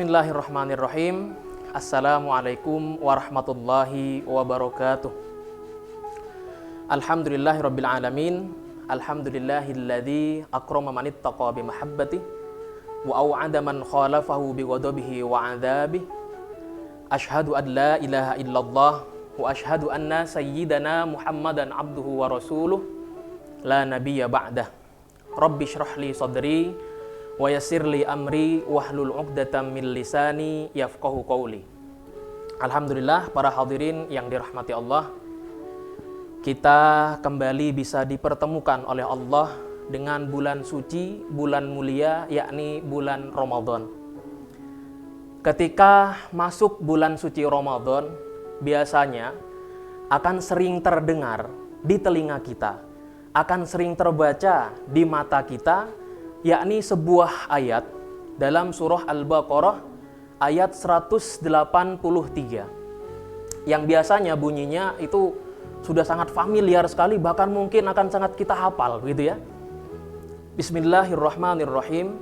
Bismillahirrahmanirrahim. Assalamualaikum warahmatullahi wabarakatuh. Alhamdulillahirabbil alamin. Alhamdulillahilladzi akrama man ittaqa bi mahabbati wa au'ada man khalafahu bi ghadabihi wa 'adzabihi. Asyhadu an la ilaha illallah wa asyhadu anna sayyidana Muhammadan abduhu wa rasuluh la nabiyya ba'dah. Rabbi shrah li sadri wa yassir li amri wahlul 'uqdatam min lisani yafqahu qawli. Alhamdulillah, para hadirin yang dirahmati Allah, kita kembali bisa dipertemukan oleh Allah dengan bulan suci, bulan mulia, yakni bulan Ramadan. Ketika masuk bulan suci Ramadan, biasanya akan sering terdengar di telinga kita, akan sering terbaca di mata kita, yakni sebuah ayat dalam surah Al-Baqarah ayat 183 yang biasanya bunyinya itu sudah sangat familiar sekali, bahkan mungkin akan sangat kita hafal gitu ya. Bismillahirrahmanirrahim.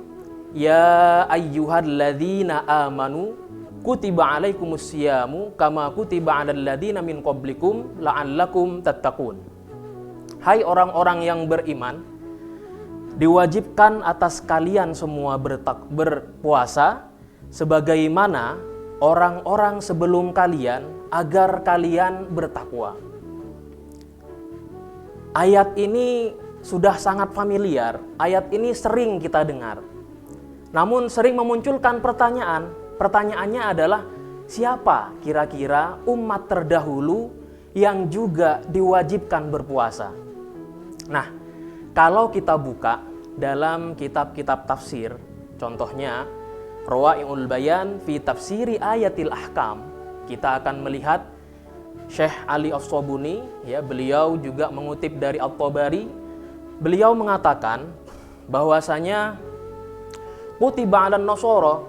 Ya ayyuhalladzina amanu kutiba alaikumusyamu kama kutiba alal ladzina min qablikum la'allakum tattaqun. Hai orang-orang yang beriman, diwajibkan atas kalian semua berpuasa sebagaimana orang-orang sebelum kalian agar kalian bertakwa. Ayat ini sudah sangat familiar, ayat ini sering kita dengar. Namun sering memunculkan pertanyaan. Pertanyaannya adalah, siapa kira-kira umat terdahulu yang juga diwajibkan berpuasa? Nah, kalau kita buka dalam kitab-kitab tafsir, contohnya Rawa'iul Bayan fi Tafsiri Ayatil Ahkam, kita akan melihat Syekh Ali As-Sabuni, ya, beliau juga mengutip dari At-Tabari. Beliau mengatakan bahwasanya kutiba 'alan nasara,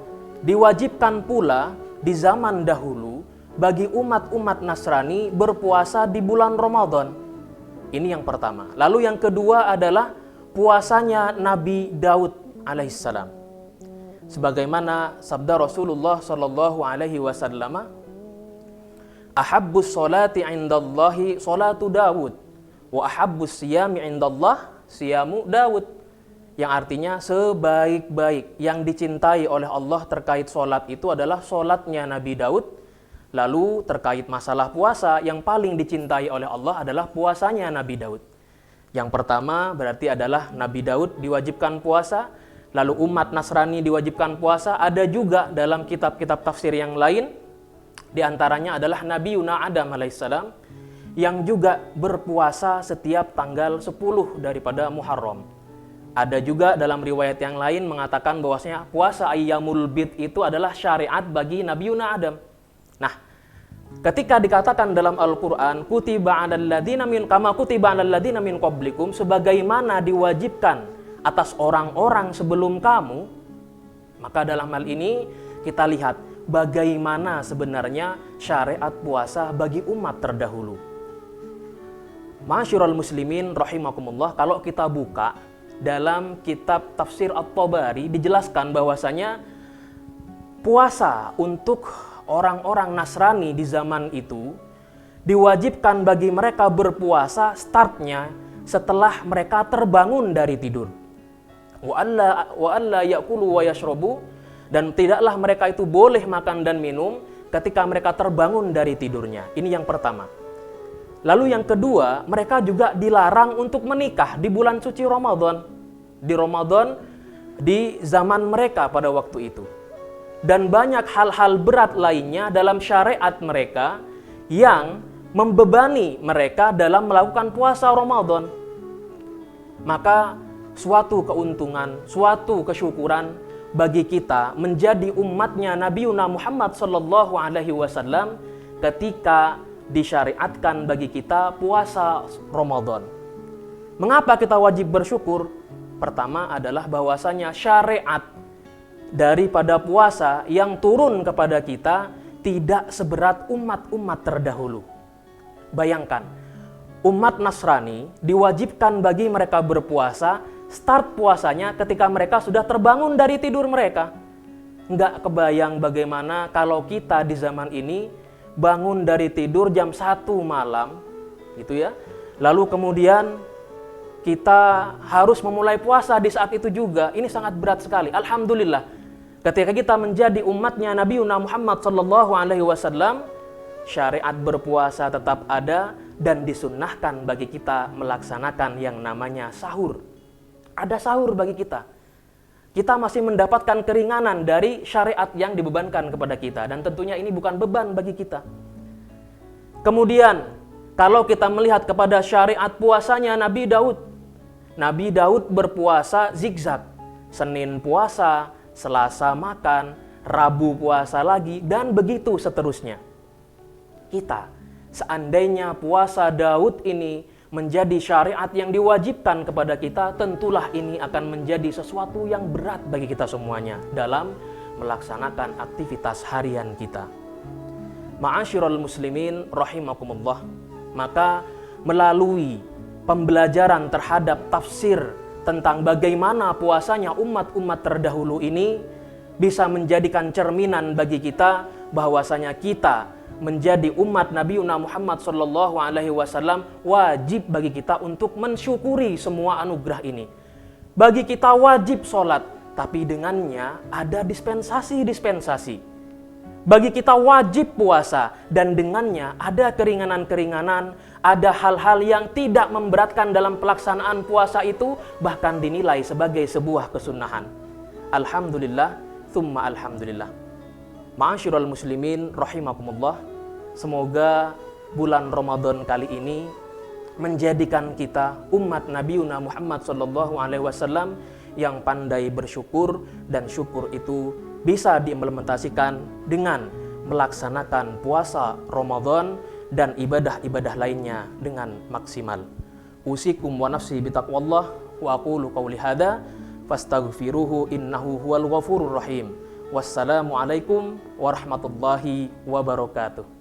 diwajibkan pula di zaman dahulu bagi umat-umat Nasrani berpuasa di bulan Ramadan. Ini yang pertama. Lalu yang kedua adalah puasanya Nabi Daud alaihissalam. Sebagaimana sabda Rasulullah sallallahu alaihi wasallam, ahabbus sholati 'indallahi sholatu Daud wa ahabbus siyami 'indallah siyamu Daud. Yang artinya sebaik-baik yang dicintai oleh Allah terkait sholat itu adalah sholatnya Nabi Daud. Lalu terkait masalah puasa, yang paling dicintai oleh Allah adalah puasanya Nabi Daud. Yang pertama berarti adalah Nabi Daud diwajibkan puasa, lalu umat Nasrani diwajibkan puasa. Ada juga dalam kitab-kitab tafsir yang lain, di antaranya adalah Nabi Yuna Adam alaihissalam yang juga berpuasa setiap tanggal 10 daripada Muharram. Ada juga dalam riwayat yang lain mengatakan bahwasanya puasa Ayyamul Bid itu adalah syariat bagi Nabi Yuna Adam. Nah, ketika dikatakan dalam Al-Quran kutiba 'alal ladzina min kama kutiba 'alal ladzina min qablikum, sebagaimana diwajibkan atas orang-orang sebelum kamu, maka dalam hal ini kita lihat bagaimana sebenarnya syariat puasa bagi umat terdahulu. Ma'asyiral muslimin rahimakumullah, kalau kita buka dalam kitab tafsir At-Tabari dijelaskan bahwasanya puasa untuk orang-orang Nasrani di zaman itu diwajibkan bagi mereka berpuasa startnya setelah mereka terbangun dari tidur. Wa alla ya'kulu wa yashrabu, dan tidaklah mereka itu boleh makan dan minum ketika mereka terbangun dari tidurnya. Ini yang pertama. Lalu yang kedua, mereka juga dilarang untuk menikah di bulan suci Ramadan. Di Ramadan, di zaman mereka pada waktu itu. Dan banyak hal-hal berat lainnya dalam syariat mereka yang membebani mereka dalam melakukan puasa Ramadan. Maka suatu keuntungan, suatu kesyukuran bagi kita menjadi umatnya Nabi Muhammad sallallahu alaihi wasallam ketika disyariatkan bagi kita puasa Ramadan. Mengapa kita wajib bersyukur? Pertama adalah bahwasanya syariat daripada puasa yang turun kepada kita tidak seberat umat-umat terdahulu. Bayangkan, umat Nasrani diwajibkan bagi mereka berpuasa, start puasanya ketika mereka sudah terbangun dari tidur mereka. nggak kebayang bagaimana kalau kita di zaman ini bangun dari tidur jam 1 malam, gitu ya. Lalu kemudian kita harus memulai puasa di saat itu juga. Ini sangat berat sekali. Alhamdulillah, ketika kita menjadi umatnya Nabi Muhammad SAW, syariat berpuasa tetap ada dan disunnahkan bagi kita melaksanakan yang namanya sahur. Ada sahur bagi kita. Kita masih mendapatkan keringanan dari syariat yang dibebankan kepada kita, dan tentunya ini bukan beban bagi kita. Kemudian, kalau kita melihat kepada syariat puasanya Nabi Daud. Nabi Daud berpuasa zigzag. Senin puasa, Selasa makan, Rabu puasa lagi, dan begitu seterusnya. Kita, seandainya puasa Daud ini menjadi syariat yang diwajibkan kepada kita, tentulah ini akan menjadi sesuatu yang berat bagi kita semuanya dalam melaksanakan aktivitas harian kita. Ma'asyiral muslimin rahimakumullah, maka melalui pembelajaran terhadap tafsir tentang bagaimana puasanya umat-umat terdahulu ini bisa menjadikan cerminan bagi kita bahwasanya kita menjadi umat Nabi Muhammad SAW, wajib bagi kita untuk mensyukuri semua anugerah ini. Bagi kita wajib sholat, tapi dengannya ada dispensasi-dispensasi. Bagi kita wajib puasa, dan dengannya ada keringanan-keringanan, ada hal-hal yang tidak memberatkan dalam pelaksanaan puasa itu, bahkan dinilai sebagai sebuah kesunahan. Alhamdulillah, thumma alhamdulillah. Ma'asyiral muslimin rahimakumullah, semoga bulan Ramadan kali ini menjadikan kita umat Nabi Muhammad SAW yang pandai bersyukur, dan syukur itu bisa diimplementasikan dengan melaksanakan puasa Ramadan dan ibadah-ibadah lainnya dengan maksimal. Usikum wa nafsi bitaqwallah wa aqulu qawli hadza fastaghfiruhu innahu huwal ghafurur rahim. Wassalamualaikum warahmatullahi wabarakatuh.